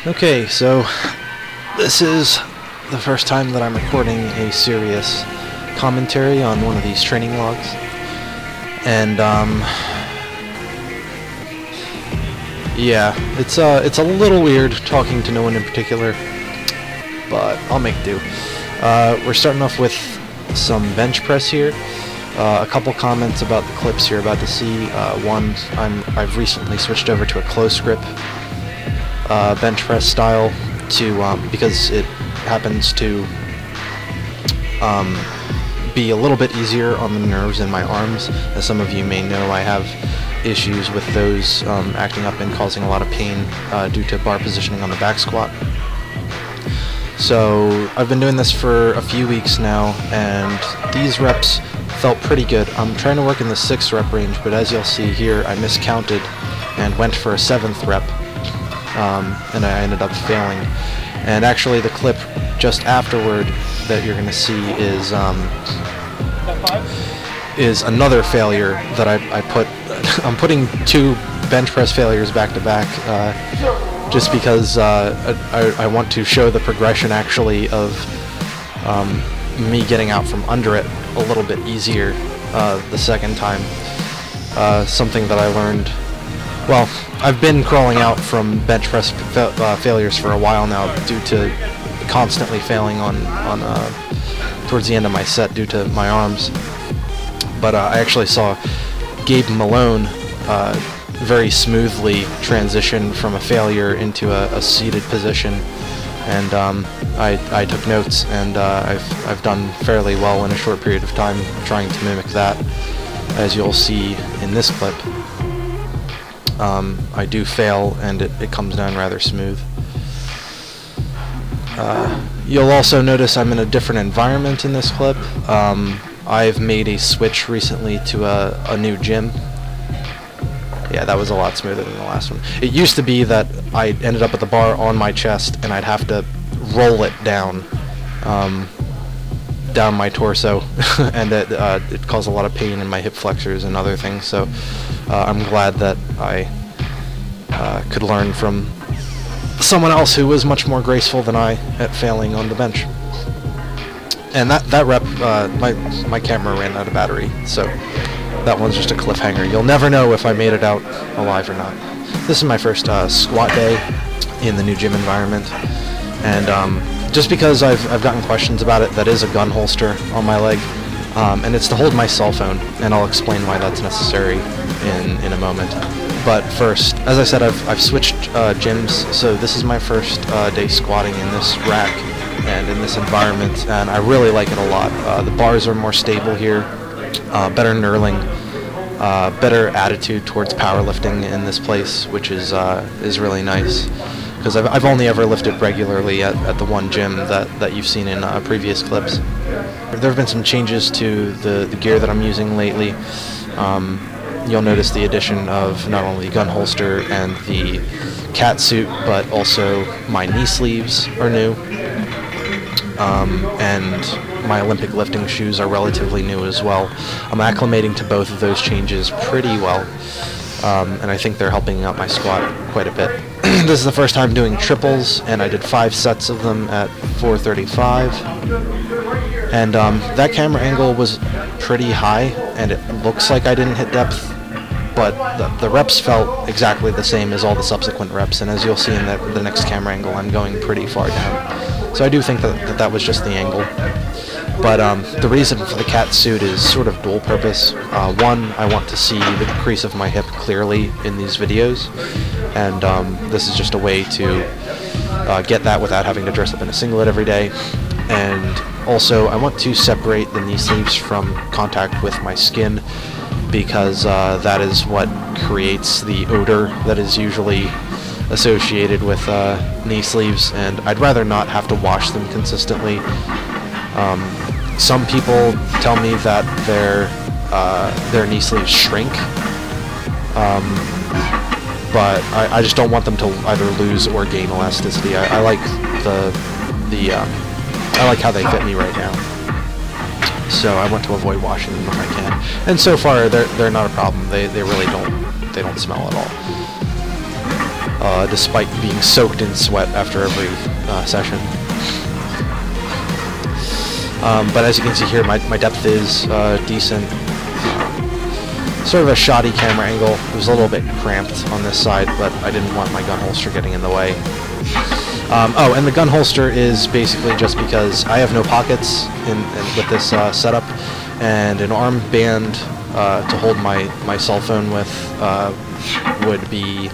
Okay, so this is the first time that I'm recording a serious commentary on one of these training logs. And yeah, it's a little weird talking to no one in particular, but I'll make do. We're starting off with some bench press here. A couple comments about the clips you're about to see. One, I've recently switched over to a close grip bench press style because it happens to be a little bit easier on the nerves in my arms. As some of you may know, I have issues with those acting up and causing a lot of pain due to bar positioning on the back squat. So I've been doing this for a few weeks now, and these reps felt pretty good. I'm trying to work in the 6th rep range, but as you'll see here, I miscounted and went for a 7th rep, and I ended up failing. And actually the clip just afterward that you're going to see is another failure that I put. I'm putting 2 bench press failures back to back, just because I want to show the progression actually of me getting out from under it a little bit easier the second time. Something that I learned. Well, I've been crawling out from bench press failures for a while now due to constantly failing on towards the end of my set due to my arms. But I actually saw Gabe Malone very smoothly transition from a failure into a seated position, and I took notes, and I've done fairly well in a short period of time trying to mimic that, as you'll see in this clip. I do fail, and it comes down rather smooth. You'll also notice I'm in a different environment in this clip. I've made a switch recently to a new gym. Yeah, that was a lot smoother than the last one. It used to be that I ended up with the bar on my chest and I'd have to roll it down my torso, and it caused a lot of pain in my hip flexors and other things. So I'm glad that I could learn from someone else who was much more graceful than I at failing on the bench. And that rep, my camera ran out of battery, so that one's just a cliffhanger. You'll never know if I made it out alive or not. This is my first squat day in the new gym environment, and just because I've gotten questions about it, that is a gun holster on my leg, and it's to hold my cell phone, and I'll explain why that's necessary in a moment. But first, as I said, I've switched gyms, so this is my first day squatting in this rack and in this environment, and I really like it a lot. The bars are more stable here, better knurling, better attitude towards powerlifting in this place, which is really nice, because I've only ever lifted regularly at the one gym that you've seen in previous clips. There have been some changes to the gear that I'm using lately. You'll notice the addition of not only the gun holster and the cat suit, but also my knee sleeves are new. And my Olympic lifting shoes are relatively new as well. I'm acclimating to both of those changes pretty well, and I think they're helping out my squat quite a bit. This is the first time doing triples, and I did 5 sets of them at 435. And that camera angle was pretty high, and it looks like I didn't hit depth, but the reps felt exactly the same as all the subsequent reps, and as you'll see in the next camera angle, I'm going pretty far down. So I do think that was just the angle. But the reason for the cat suit is sort of dual purpose. One, I want to see the crease of my hip clearly in these videos, and this is just a way to get that without having to dress up in a singlet every day. And also, I want to separate the knee sleeves from contact with my skin, because that is what creates the odor that is usually associated with knee sleeves, and I'd rather not have to wash them consistently. Some people tell me that their knee sleeves shrink, but I just don't want them to either lose or gain elasticity. I like I like how they fit me right now, so I want to avoid washing them if I can. And so far, they're not a problem. They really don't smell at all. despite being soaked in sweat after every session. But as you can see here, my depth is decent. Sort of a shoddy camera angle. It was a little bit cramped on this side, but I didn't want my gun holster getting in the way. Oh, and the gun holster is basically just because I have no pockets with this setup, and an arm band to hold my cell phone with would be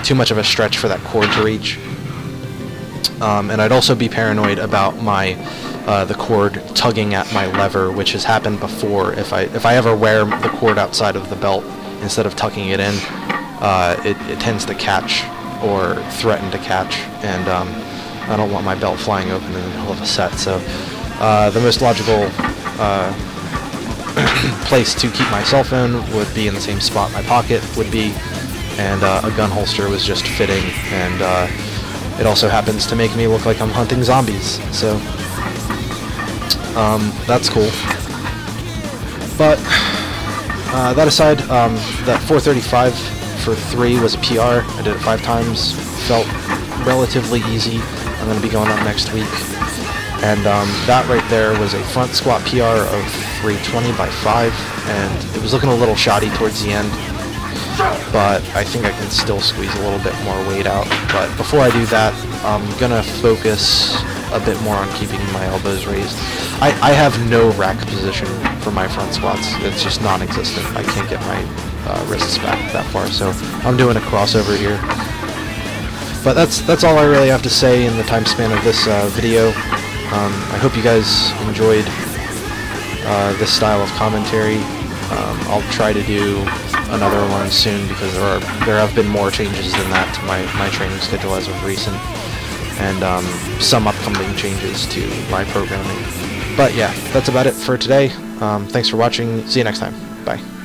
too much of a stretch for that cord to reach. And I'd also be paranoid about the cord tugging at my lever, which has happened before. If I ever wear the cord outside of the belt instead of tucking it in, it tends to catch or threaten to catch, and I don't want my belt flying open in the middle of a set. So the most logical place to keep my cell phone would be in the same spot my pocket would be, and a gun holster was just fitting, and it also happens to make me look like I'm hunting zombies, so that's cool. But that aside, that 435 for 3 was a PR. I did it 5 times. Felt relatively easy. I'm going to be going up next week. And that right there was a front squat PR of 320 by 5, and it was looking a little shoddy towards the end, but I think I can still squeeze a little bit more weight out. But before I do that, I'm going to focus a bit more on keeping my elbows raised. I have no rack position for my front squats. It's just non-existent. I can't get my wrists back that far, so I'm doing a crossover here. But that's all I really have to say in the time span of this video. I hope you guys enjoyed this style of commentary. I'll try to do another one soon, because there have been more changes than that to my training schedule as of recent, and some upcoming changes to my programming. But yeah, that's about it for today. Thanks for watching. See you next time. Bye.